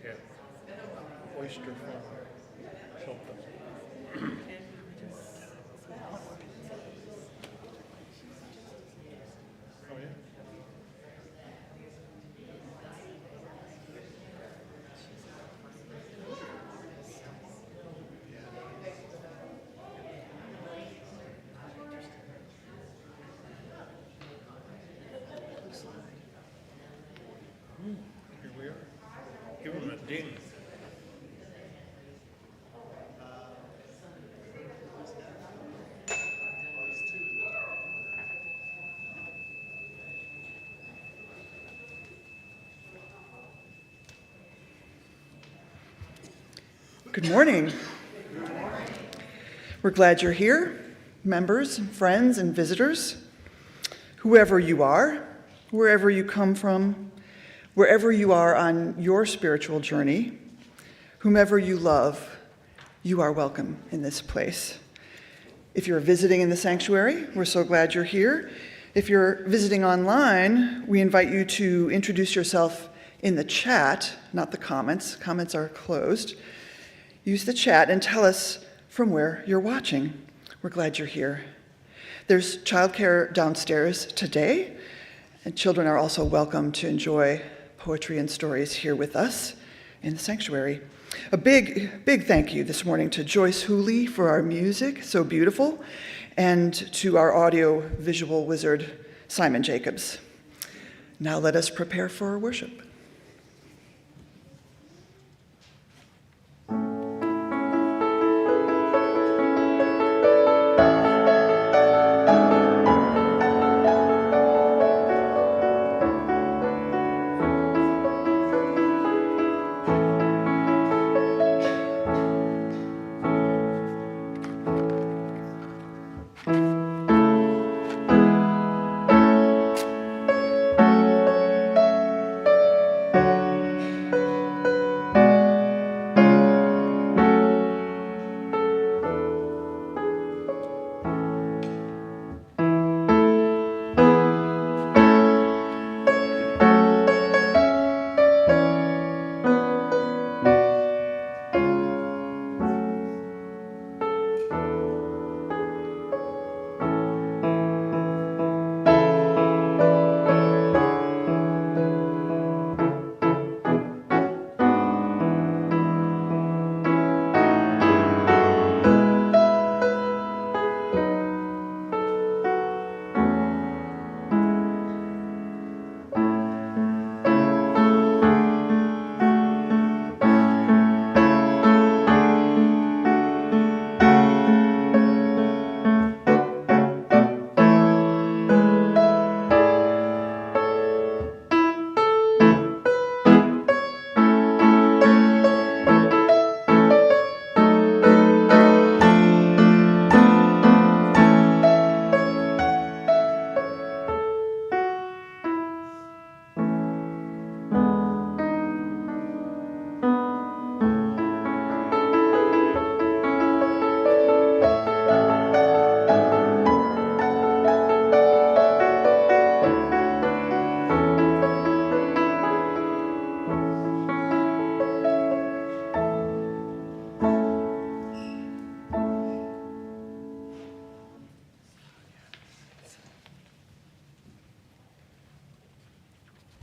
Yeah. Oyster farm, something. Oh, yeah? Here we are. Give him a ding. Good morning. We're glad you're here, members, friends, and visitors. Whoever you are, wherever you come from, wherever you are on your spiritual journey, whomever you love, you are welcome in this place. If you're visiting in the sanctuary, we're so glad you're here. If you're visiting online, we invite you to introduce yourself in the chat, not the comments. Comments are closed. Use the chat and tell us from where you're watching. We're glad you're here. There's childcare downstairs today, and children are also welcome to enjoy poetry and stories here with us in the sanctuary. A big thank you this morning to Joyce Hooley for our music, so beautiful, and to our audio-visual wizard, Simon Jacobs. Now let us prepare for worship.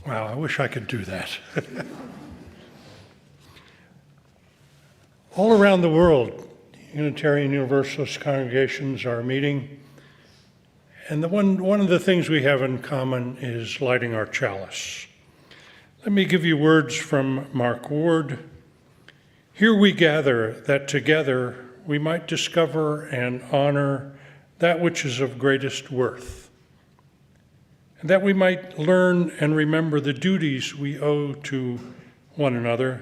Wow, I wish I could do that. All around the world, Unitarian Universalist congregations are meeting, and one of the things we have in common is lighting our chalice. Let me give you words from Mark Ward. Here we gather that together we might discover and honor that which is of greatest worth, and that we might learn and remember the duties we owe to one another,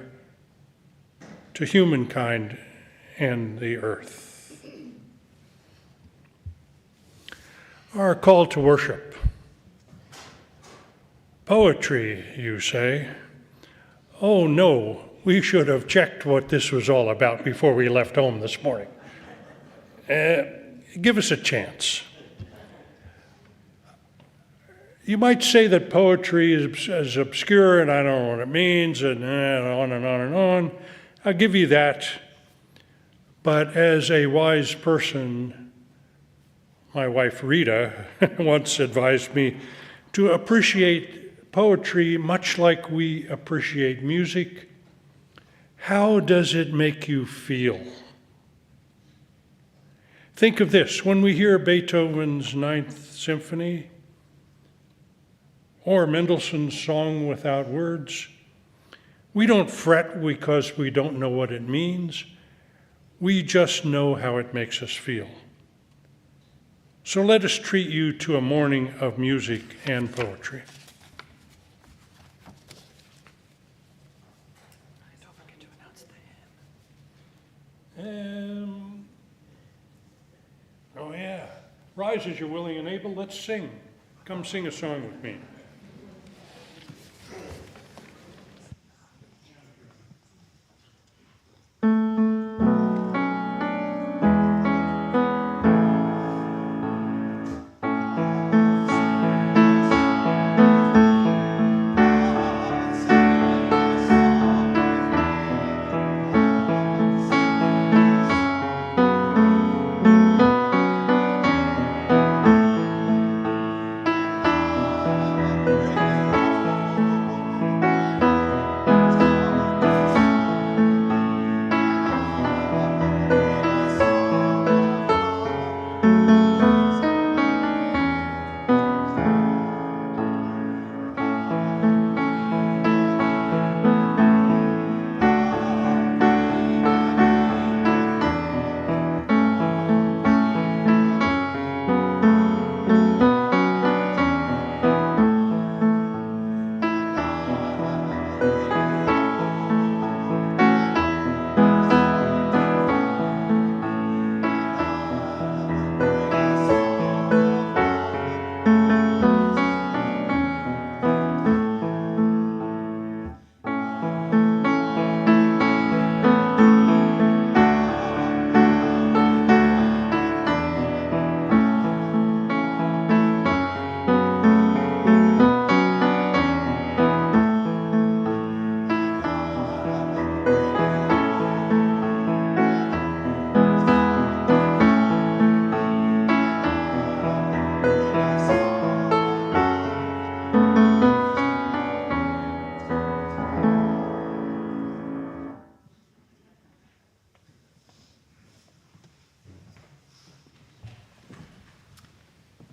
to humankind and the earth. Our call to worship. Poetry, you say? Oh no, we should have checked what this was all about before we left home this morning. Give us a chance. You might say that poetry is obscure and I don't know what it means, and on and on and on. I'll give you that. But as a wise person, my wife Rita once advised me to appreciate poetry much like we appreciate music. How does it make you feel? Think of this. When we hear Beethoven's Ninth Symphony, or Mendelssohn's Song Without Words, we don't fret because we don't know what it means. We just know how it makes us feel. So let us treat you to a morning of music and poetry. Don't forget to announce the hymn. Oh yeah. Rise as you're willing and able. Let's sing. Come sing a song with me.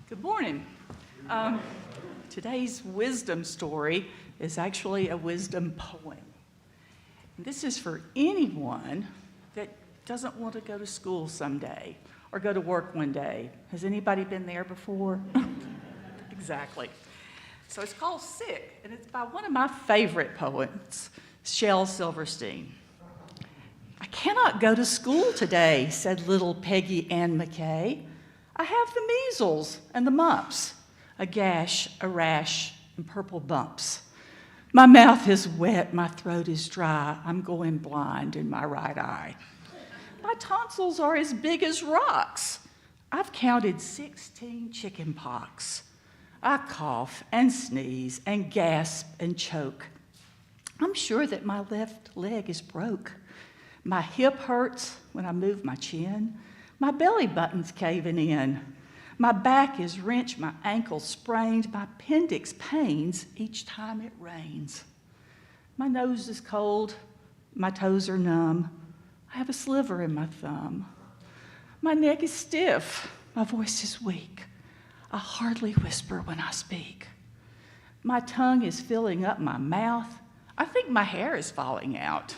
Good morning. Today's wisdom story is actually a wisdom poem. And this is for anyone that doesn't want to go to school someday or go to work one day. Has anybody been there before? Exactly. So it's called Sick, and it's by one of my favorite poets, Shel Silverstein. "I cannot go to school today," said little Peggy Ann McKay. "I have the measles and the mumps, a gash, a rash, and purple bumps. My mouth is wet, my throat is dry, I'm going blind in my right eye. My tonsils are as big as rocks. I've counted 16 chicken pox. I cough and sneeze and gasp and choke. I'm sure that my left leg is broke. My hip hurts when I move my chin. My belly button's caving in. My back is wrenched, my ankle sprained, my appendix pains each time it rains. My nose is cold, my toes are numb. I have a sliver in my thumb. My neck is stiff, my voice is weak. I hardly whisper when I speak. My tongue is filling up my mouth. I think my hair is falling out.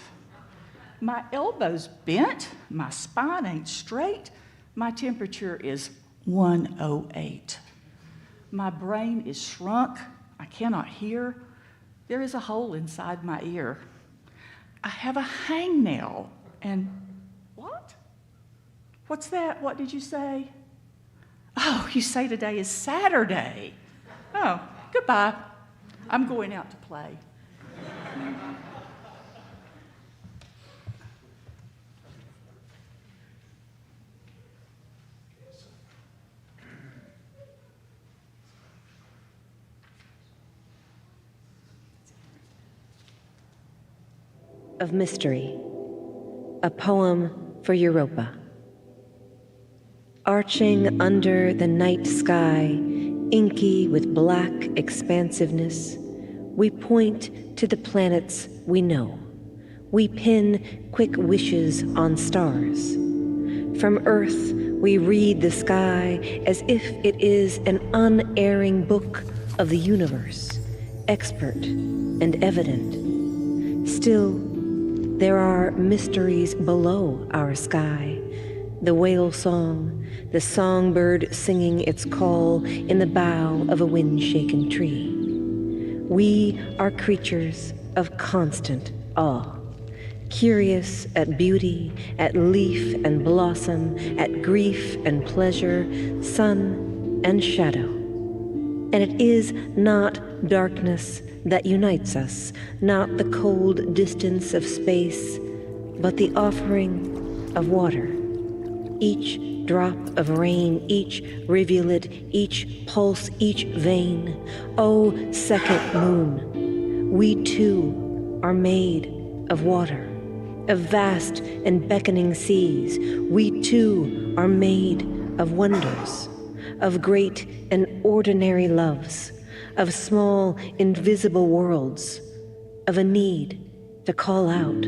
My elbow's bent, my spine ain't straight, my temperature is 108. My brain is shrunk, I cannot hear, there is a hole inside my ear. I have a hangnail and what? What's that? What did you say? Oh, you say today is Saturday. Oh, goodbye. I'm going out to play. of mystery, a poem for Europa. Arching under the night sky, inky with black expansiveness, we point to the planets we know. We pin quick wishes on stars. From Earth, we read the sky as if it is an unerring book of the universe, expert and evident. Still, there are mysteries below our sky. The whale song, the songbird singing its call in the bough of a wind-shaken tree. We are creatures of constant awe, curious at beauty, at leaf and blossom, at grief and pleasure, sun and shadow. And it is not darkness that unites us, not the cold distance of space, but the offering of water. Each drop of rain, each rivulet, each pulse, each vein. Oh, second moon, we too are made of water, of vast and beckoning seas. We too are made of wonders, of great and ordinary loves, of small invisible worlds, of a need to call out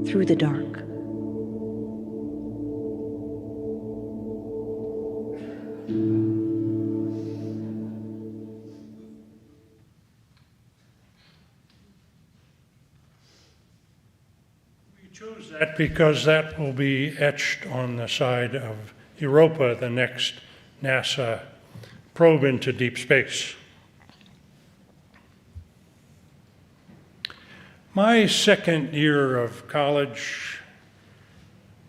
through the dark. We chose that because that will be etched on the side of Europa, the next NASA probe into deep space. My second year of college,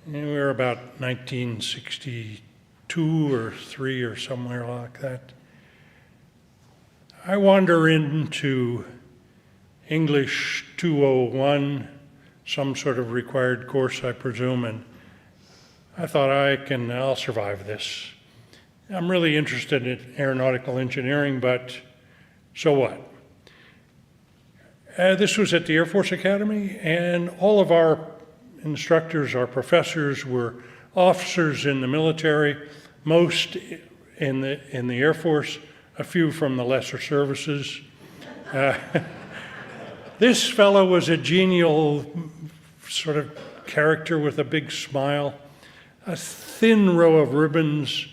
we were about 1962 or 3 or somewhere like that. I wander into English 201, some sort of required course, I presume, and I thought I'll survive this. I'm really interested in aeronautical engineering, but so what? This was at the Air Force Academy, and all of our instructors, our professors, were officers in the military, most in the Air Force, a few from the lesser services. This fellow was a genial sort of character with a big smile, a thin row of ribbons,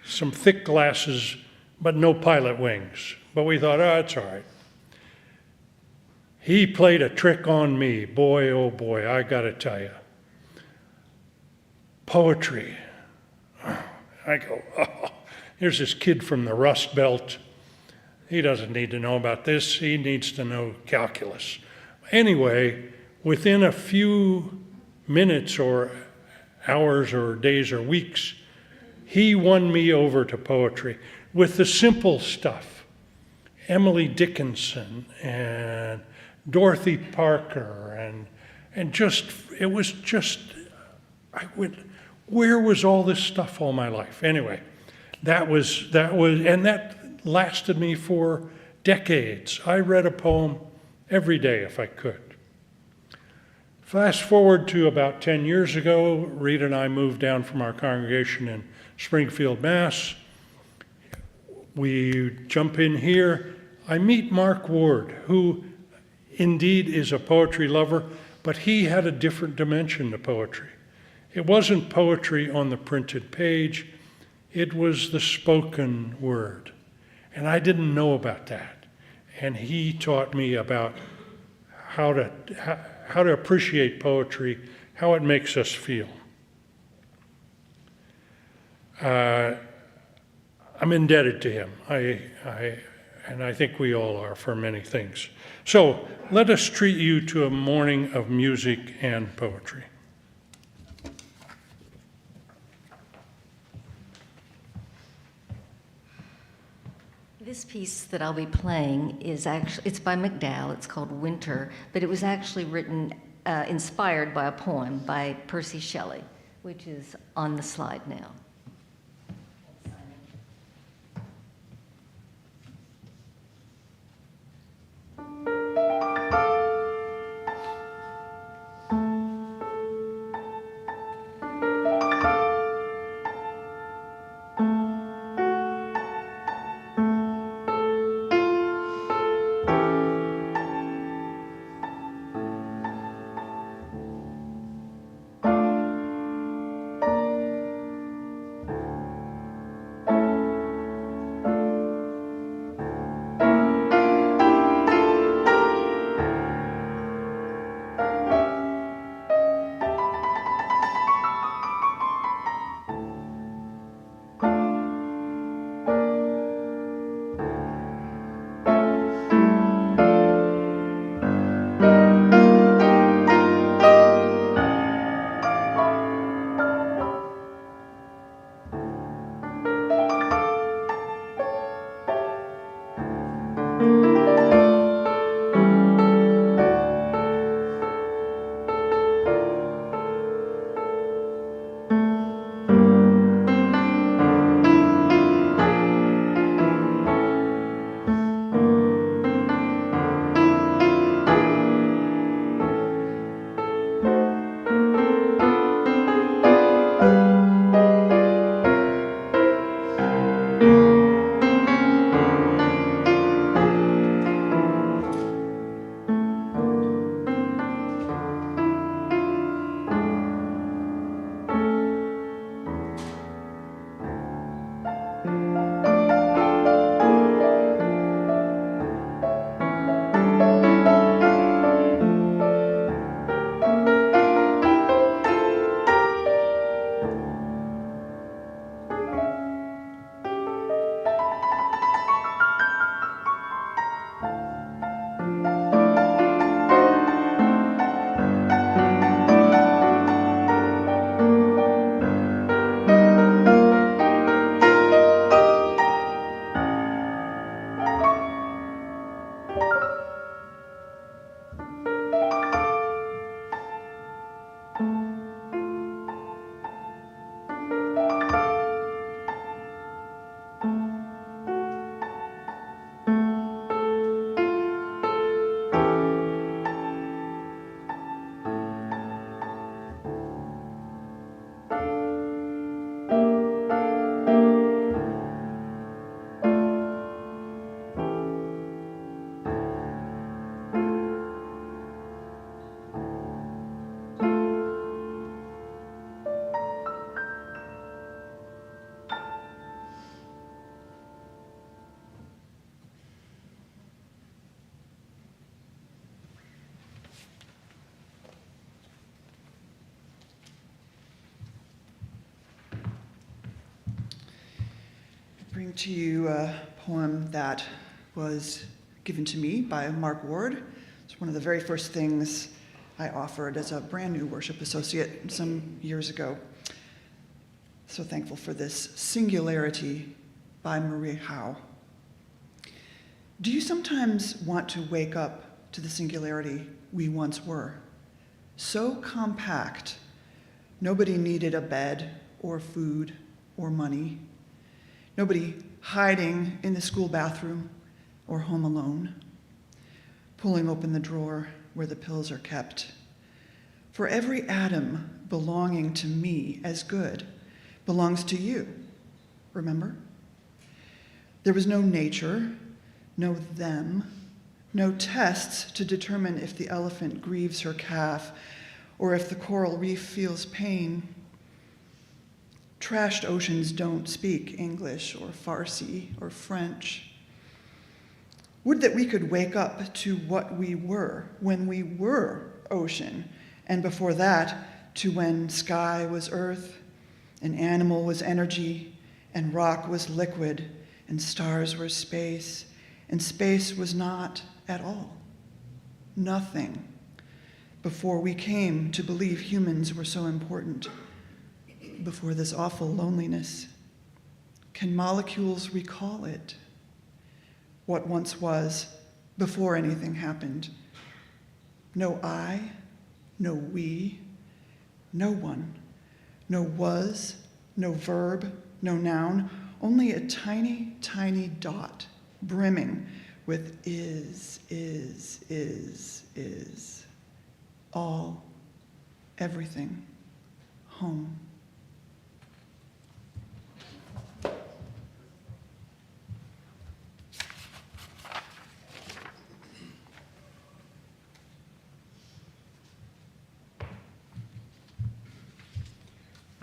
some thick glasses, but no pilot wings. But we thought, oh, it's all right. He played a trick on me. Boy, oh boy, I gotta tell you. Poetry. I go, oh, here's this kid from the Rust Belt. He doesn't need to know about this. He needs to know calculus. Anyway, within a few minutes or hours or days or weeks, he won me over to poetry with the simple stuff. Emily Dickinson and Dorothy Parker and just, it was just, I went, where was all this stuff all my life? Anyway, that lasted me for decades. I read a poem every day if I could. Fast forward to about 10 years ago, Rita and I moved down from our congregation in Springfield, Mass. We jump in here. I meet Mark Ward, who indeed is a poetry lover, but he had a different dimension to poetry. It wasn't poetry on the printed page, it was the spoken word. And I didn't know about that. And he taught me about how to appreciate poetry, how it makes us feel. I'm indebted to him, and I think we all are for many things. So let us treat you to a morning of music and poetry. This piece that I'll be playing is actually, it's by McDowell, it's called Winter, but it was actually written, inspired by a poem by Percy Shelley, which is on the slide now. bring to you a poem that was given to me by Mark Ward. It's one of the very first things I offered as a brand new worship associate some years ago. So thankful for this. Singularity by Marie Howe. Do you sometimes want to wake up to the singularity we once were? So compact, nobody needed a bed or food or money. Nobody hiding in the school bathroom or home alone, pulling open the drawer where the pills are kept. For every atom belonging to me as good belongs to you, remember? There was no nature, no them, no tests to determine if the elephant grieves her calf or if the coral reef feels pain. Trashed oceans don't speak English or Farsi or French. Would that we could wake up to what we were when we were ocean, and before that, to when sky was earth, and animal was energy, and rock was liquid, and stars were space, and space was not at all. Nothing. Before we came to believe humans were so important, before this awful loneliness. Can molecules recall it? What once was, before anything happened. No I, no we, no one, no was, no verb, no noun, only a tiny, tiny dot brimming with is. All, everything, home.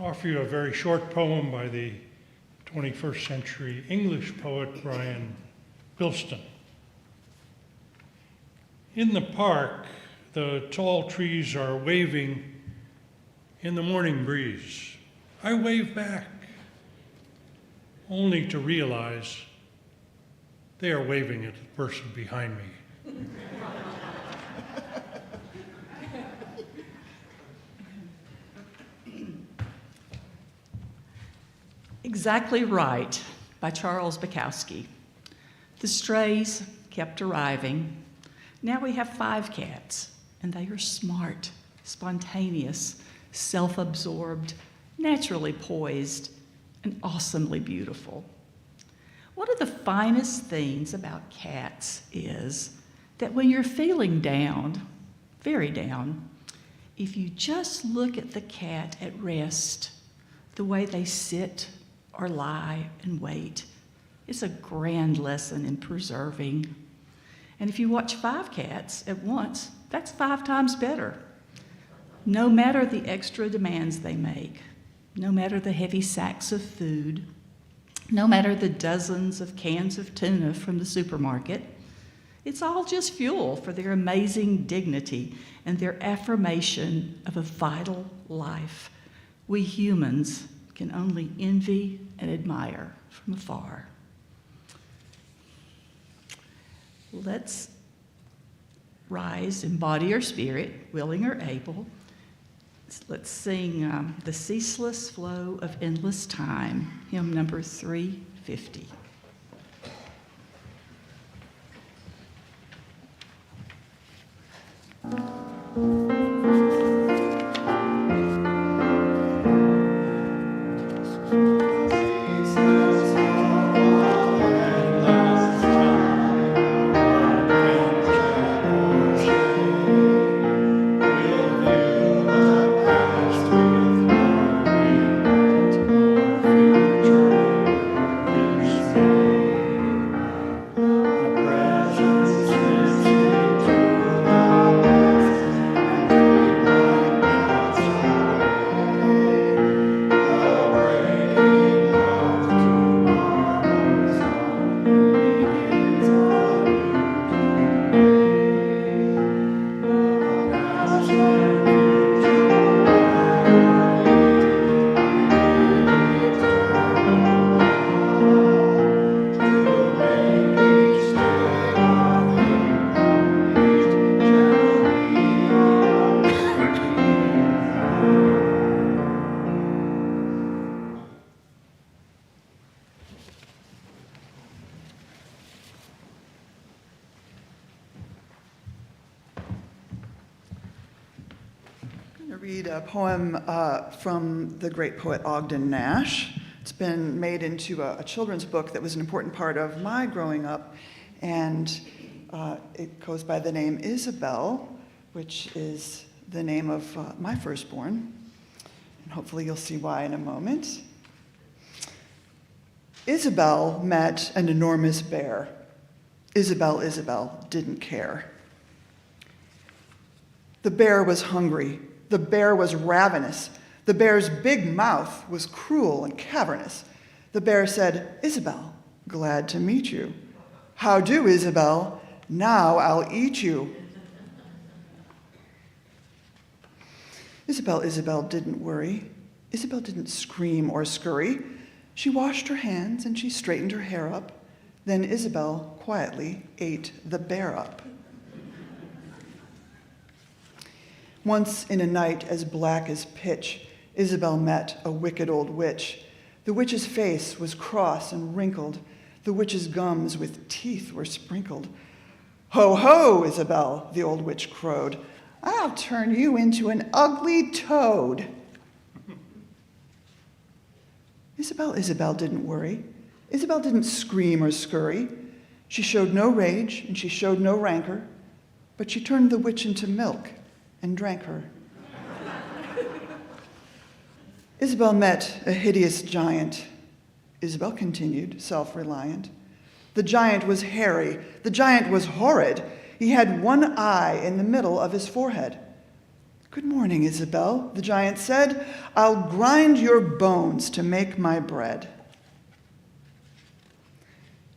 I'll offer you a very short poem by the 21st century English poet Brian Bilston. In the park, the tall trees are waving in the morning breeze. I wave back, only to realize they are waving at the person behind me. Exactly Right by Charles Bukowski. The strays kept arriving. Now we have 5 cats, and they are smart, spontaneous, self-absorbed, naturally poised, and awesomely beautiful. One of the finest things about cats is that when you're feeling down, very down, if you just look at the cat at rest, the way they sit or lie and wait, it's a grand lesson in preserving. And if you watch 5 cats at once, that's 5 times better. No matter the extra demands they make, no matter the heavy sacks of food, no matter the dozens of cans of tuna from the supermarket, it's all just fuel for their amazing dignity and their affirmation of a vital life we humans can only envy and admire from afar. Let's rise, embody our spirit, willing or able. Let's sing The Ceaseless Flow of Endless Time, hymn number 350. to read a poem from the great poet Ogden Nash. It's been made into a children's book that was an important part of my growing up, and it goes by the name Isabel, which is the name of my firstborn, and hopefully you'll see why in a moment. Isabel met an enormous bear. Isabel didn't care. The bear was hungry. The bear was ravenous. The bear's big mouth was cruel and cavernous. The bear said, "Isabel, glad to meet you." "How do, Isabel? Now I'll eat you." Isabel didn't worry. Isabel didn't scream or scurry. She washed her hands and she straightened her hair up. Then Isabel quietly ate the bear up. Once in a night as black as pitch, Isabel met a wicked old witch. The witch's face was cross and wrinkled. The witch's gums with teeth were sprinkled. "Ho, ho, Isabel," the old witch crowed. "I'll turn you into an ugly toad." Isabel didn't worry. Isabel didn't scream or scurry. She showed no rage and she showed no rancor, but she turned the witch into milk and drank her. Isabel met a hideous giant. Isabel continued, self-reliant. The giant was hairy. The giant was horrid. He had one eye in the middle of his forehead. "Good morning, Isabel," the giant said. "I'll grind your bones to make my bread."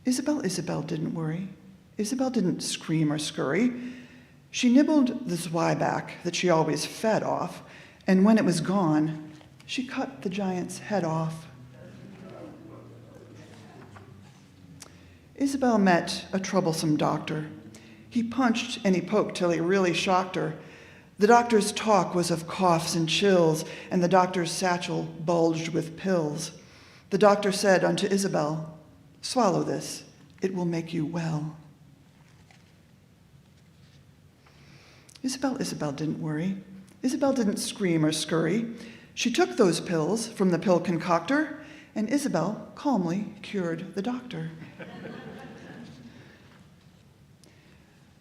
Isabel didn't worry. Isabel didn't scream or scurry. She nibbled the zwieback that she always fed off, and when it was gone, she cut the giant's head off. Isabel met a troublesome doctor. He punched and he poked till he really shocked her. The doctor's talk was of coughs and chills, and the doctor's satchel bulged with pills. The doctor said unto Isabel, "Swallow this, it will make you well." Isabel didn't worry. Isabel didn't scream or scurry. She took those pills from the pill concoctor, and Isabel calmly cured the doctor.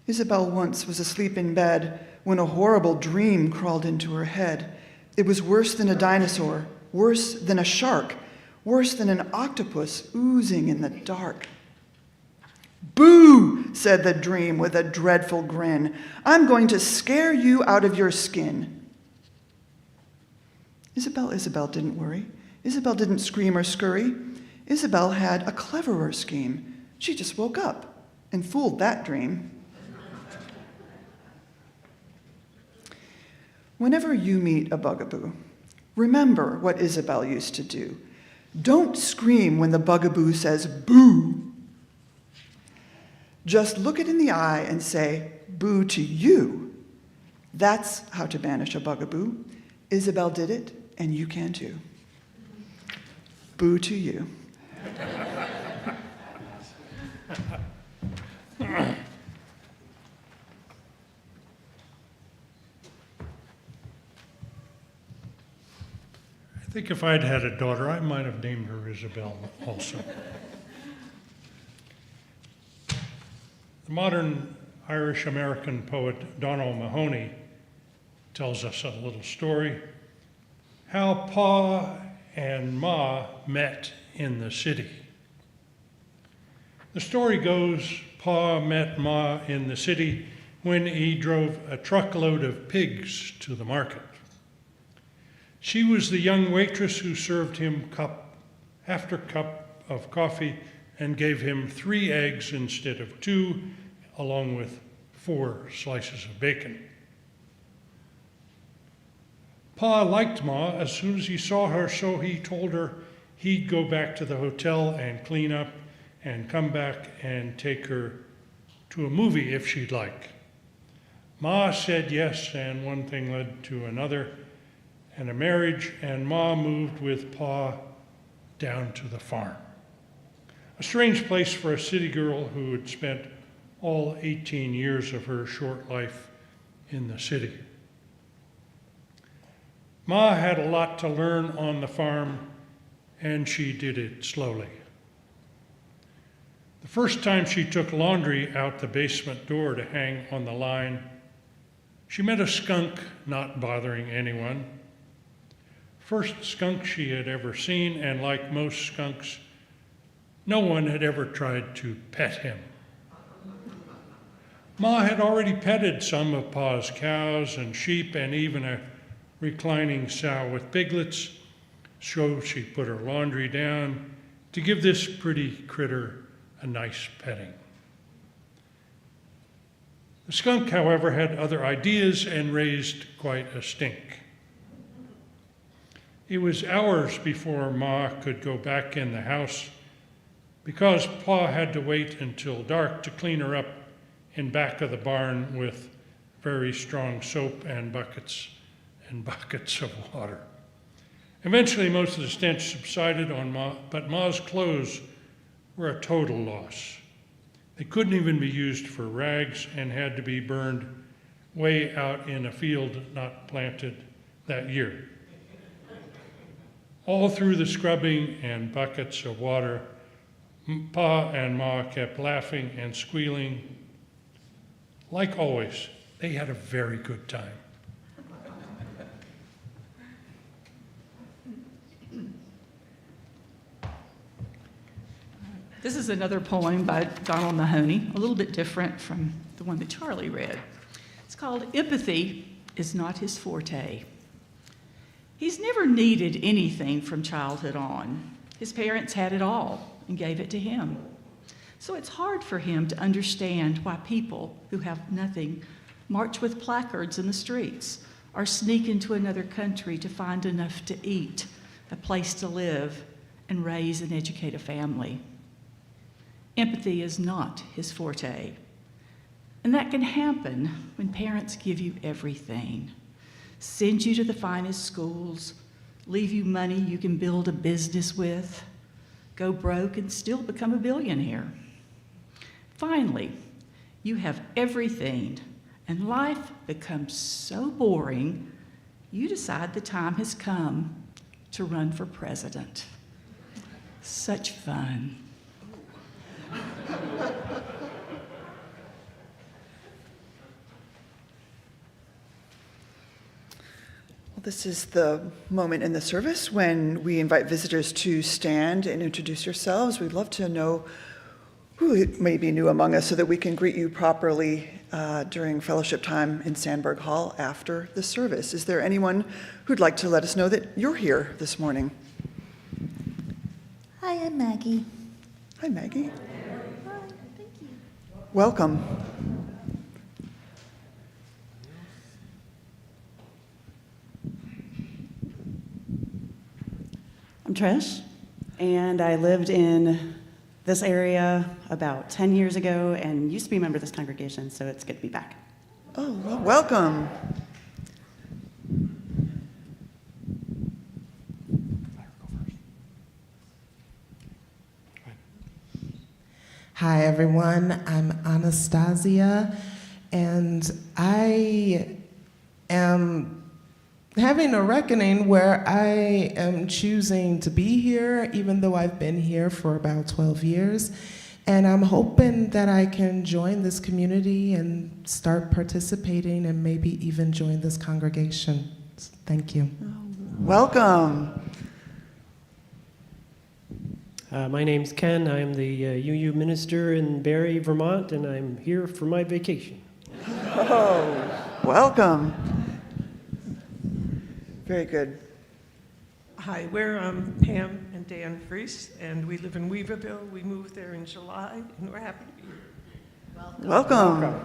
Isabel once was asleep in bed when a horrible dream crawled into her head. It was worse than a dinosaur, worse than a shark, worse than an octopus oozing in the dark. "Boo!" said the dream with a dreadful grin. "I'm going to scare you out of your skin." Isabel didn't worry. Isabel didn't scream or scurry. Isabel had a cleverer scheme. She just woke up and fooled that dream. Whenever you meet a bugaboo, remember what Isabel used to do. Don't scream when the bugaboo says boo. Just look it in the eye and say, "Boo to you." That's how to banish a bugaboo. Isabel did it, and you can too. Boo to you. I think if I'd had a daughter, I might have named her Isabel also. The modern Irish-American poet Donald Mahoney tells us a little story, how Pa and Ma met in the city. The story goes, Pa met Ma in the city when he drove a truckload of pigs to the market. She was the young waitress who served him cup after cup of coffee and gave him 3 eggs instead of 2, along with 4 slices of bacon. Pa liked Ma as soon as he saw her, so he told her he'd go back to the hotel and clean up and come back and take her to a movie if she'd like. Ma said yes, and one thing led to another, and a marriage, and Ma moved with Pa down to the farm. A strange place for a city girl who had spent all 18 years of her short life in the city. Ma had a lot to learn on the farm, and she did it slowly. The first time she took laundry out the basement door to hang on the line, she met a skunk not bothering anyone. First skunk she had ever seen, and like most skunks, no one had ever tried to pet him. Ma had already petted some of Pa's cows and sheep and even a reclining sow with piglets, so she put her laundry down to give this pretty critter a nice petting. The skunk, however, had other ideas and raised quite a stink. It was hours before Ma could go back in the house because Pa had to wait until dark to clean her up in back of the barn with very strong soap and buckets of water. Eventually, most of the stench subsided on Ma, but Ma's clothes were a total loss. They couldn't even be used for rags and had to be burned way out in a field not planted that year. All through the scrubbing and buckets of water, Pa and Ma kept laughing and squealing. Like always, they had a very good time. This is another poem by Donald Mahoney, a little bit different from the one that Charlie read. It's called Empathy is Not His Forte. He's never needed anything from childhood on. His parents had it all and gave it to him. So it's hard for him to understand why people who have nothing march with placards in the streets or sneak into another country to find enough to eat, a place to live, and raise and educate a family. Empathy is not his forte. And that can happen when parents give you everything, send you to the finest schools, leave you money you can build a business with, go broke and still become a billionaire. Finally, you have everything, and life becomes so boring, you decide the time has come to run for president. Such fun. This is the moment in the service when we invite visitors to stand and introduce yourselves. We'd love to know who may be new among us so that we can greet you properly during fellowship time in Sandberg Hall after the service. Is there anyone who'd like to let us know that you're here this morning? Hi, I'm Maggie. Hi, Maggie. Hi, thank you. Welcome. I'm Trish, and I lived in this area about 10 years ago and used to be a member of this congregation, so it's good to be back. Oh, well, welcome. Hi, everyone. I'm Anastasia, and I am having a reckoning where I am choosing to be here, even though I've been here for about 12 years. And I'm hoping that I can join this community and start participating and maybe even join this congregation. Thank you. Welcome. My name's Ken. I'm the UU minister in Barrie, Vermont, and I'm here for my vacation. Oh, welcome. Very good. Hi, we're Pam and Dan Fries, and we live in Weaverville. We moved there in July, and we're happy to be here. Welcome.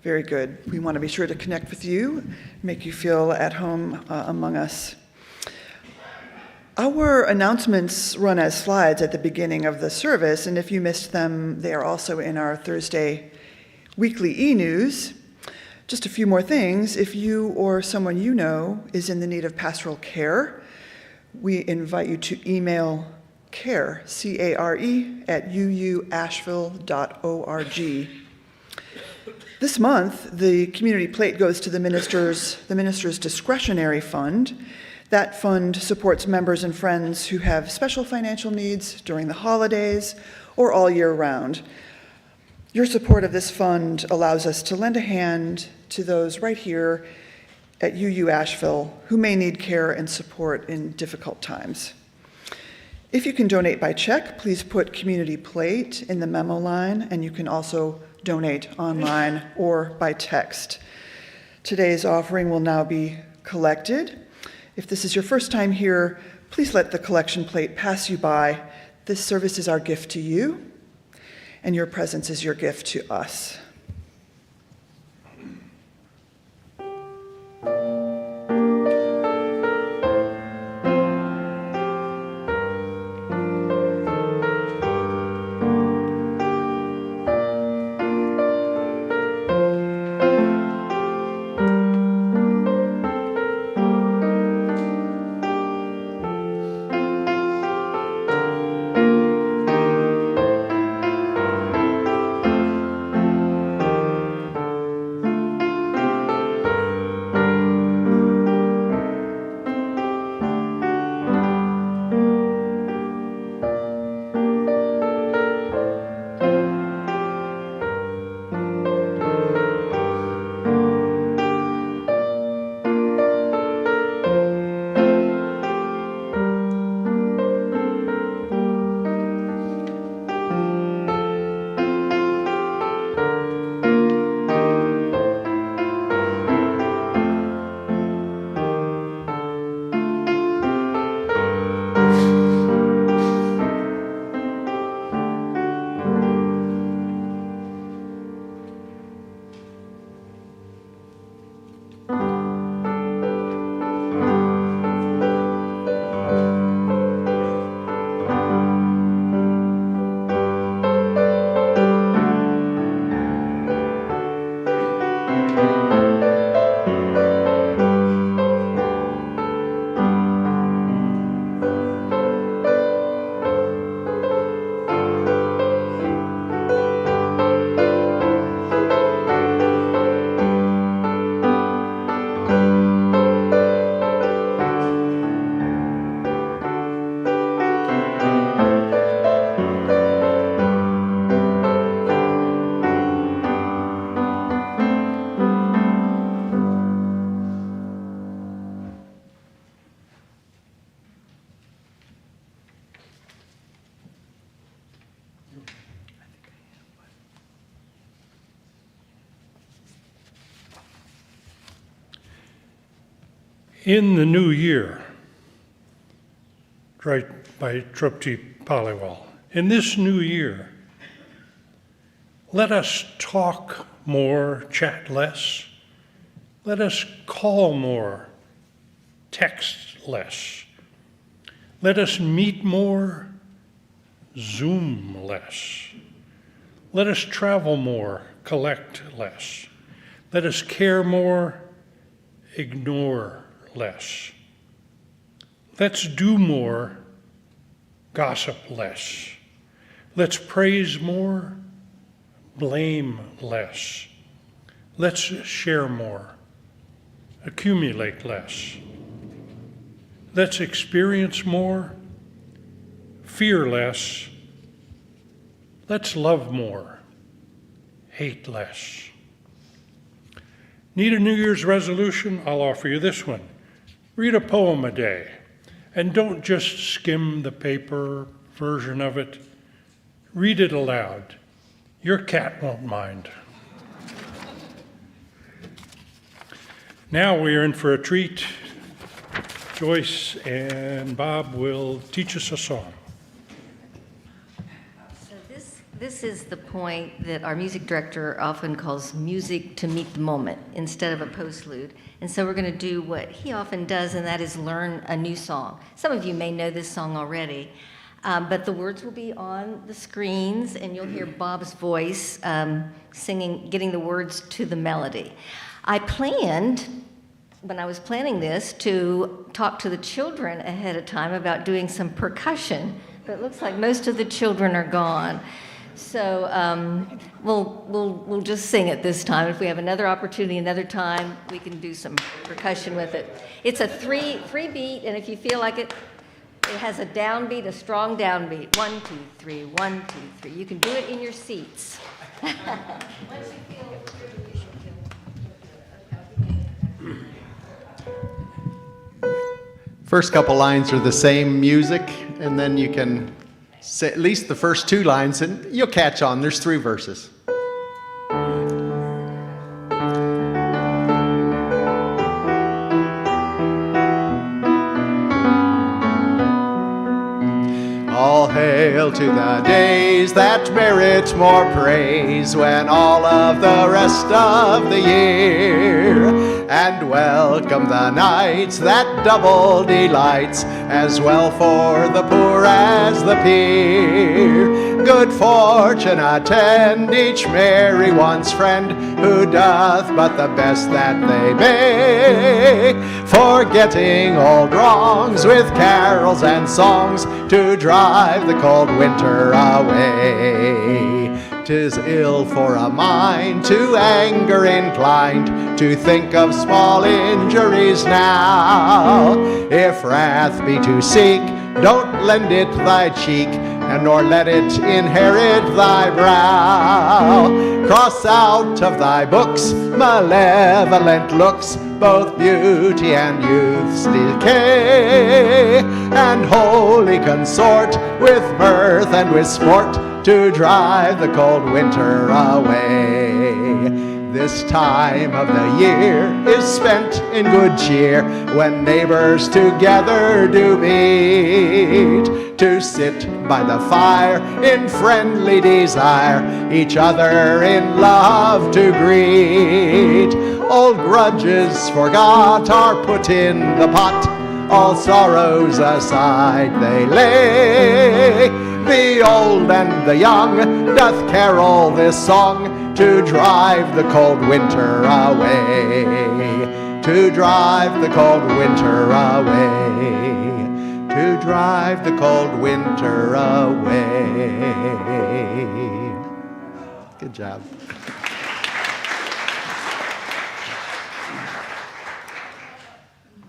Very good. We want to be sure to connect with you, make you feel at home among us. Our announcements run as slides at the beginning of the service, and if you missed them, they are also in our Thursday weekly e-news. Just a few more things. If you or someone you know is in the need of pastoral care, we invite you to email care, C-A-R-E, at uuasheville.org. This month, the community plate goes to the minister's discretionary fund. That fund supports members and friends who have special financial needs during the holidays or all year round. Your support of this fund allows us to lend a hand to those right here at UU Asheville who may need care and support in difficult times. If you can donate by check, please put Community Plate in the memo line, and you can also donate online or by text. Today's offering will now be collected. If this is your first time here, please let the collection plate pass you by. This service is our gift to you, and your presence is your gift to us. In the new year, right by Trupti Paliwal, in this new year, let us talk more, chat less. Let us call more, text less. Let us meet more, Zoom less. Let us travel more, collect less. Let us care more, ignore less. Let's do more, gossip less. Let's praise more, blame less. Let's share more, accumulate less. Let's experience more, fear less. Let's love more, hate less. Need a New Year's resolution? I'll offer you this one. Read a poem a day, and don't just skim the paper version of it. Read it aloud. Your cat won't mind. Now we are in for a treat. Joyce and Bob will teach us a song. So this is the point that our music director often calls music to meet the moment instead of a postlude. And so we're going to do what he often does, and that is learn a new song. Some of you may know this song already, but the words will be on the screens, and you'll hear Bob's voice singing, getting the words to the melody. I planned, when I was planning this, to talk to the children ahead of time about doing some percussion, but it looks like most of the children are gone. So we'll just sing it this time. If we have another opportunity, another time, we can do some percussion with it. It's a three beat, and if you feel like it, it has a downbeat, a strong downbeat. 1, 2, 3, 1, 2, 3. You can do it in your seats. First couple lines are the same music, and then you can say at least the first 2 lines, and you'll catch on. There's 3 verses. All hail to the days that merit more praise, when all of the rest of the year, and welcome the nights that double delights, as well for the poor as the peer. Good fortune attend each merry one's friend, who doth but the best that they may, forgetting old wrongs with carols and songs, to drive the cold winter away. 'Tis ill for a mind to anger inclined, to think of small injuries now. If wrath be to seek, don't lend it thy cheek, and nor let it inherit thy brow. Cross out of thy books malevolent looks, both beauty and youth's decay, and wholly consort with mirth and with sport, to drive the cold winter away. This time of the year is spent in good cheer, when neighbors together do meet, to sit by the fire in friendly desire, each other in love to greet. Old grudges forgot are put in the pot, all sorrows aside they lay. The old and the young doth carol this song, to drive the cold winter away, to drive the cold winter away, to drive the cold winter away. Good job.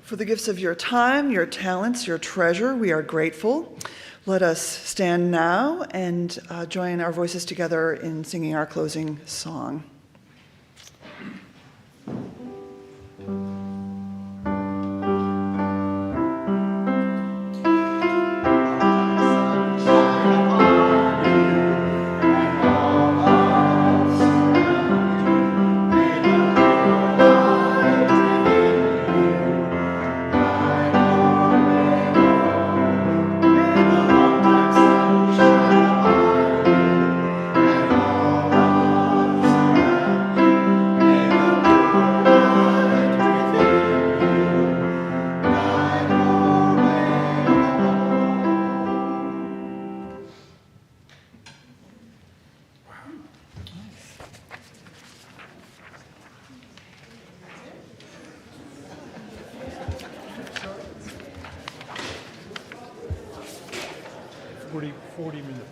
For the gifts of your time, your talents, your treasure, we are grateful. Let us stand now and join our voices together in singing our closing song. Forty minutes.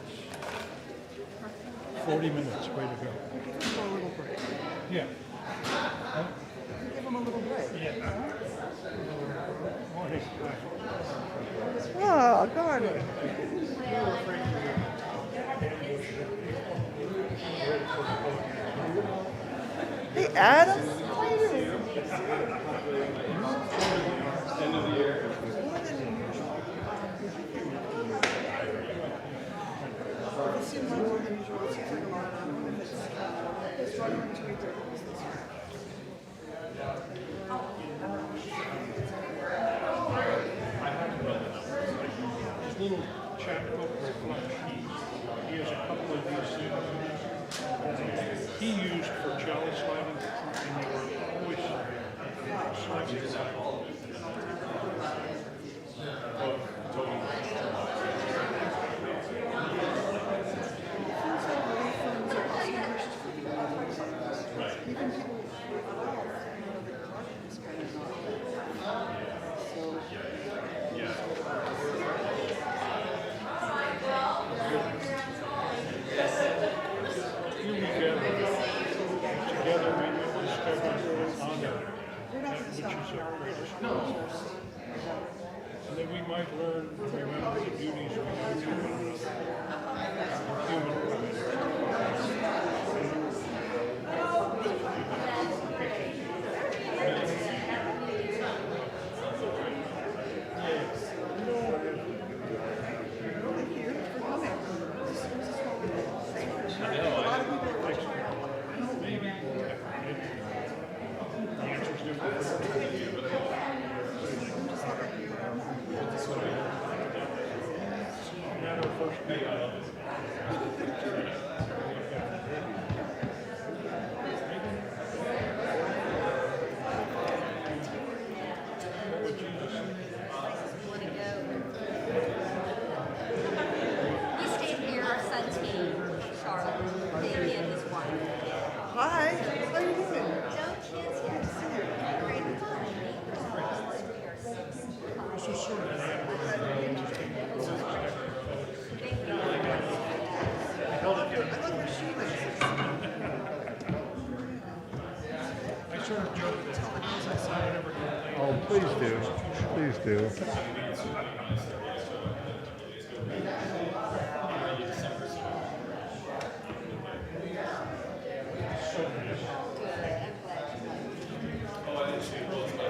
40 minutes, way to go. Give them a little break. Yeah. Give them a little break. Yeah. Morning. Oh, God. Hey, Adam. How are you doing? His little chapbook reflection, he has a couple of these things he used for cello sliding, and they were always sliding. might learn to remember the duties we owe to one another. We stayed here, our son's name, Charlotte, Baby and his wife. Hi, how are you doing? No kids yet, so they're grade 5. I sort of joke that I saw whatever. Oh, please do. Please do.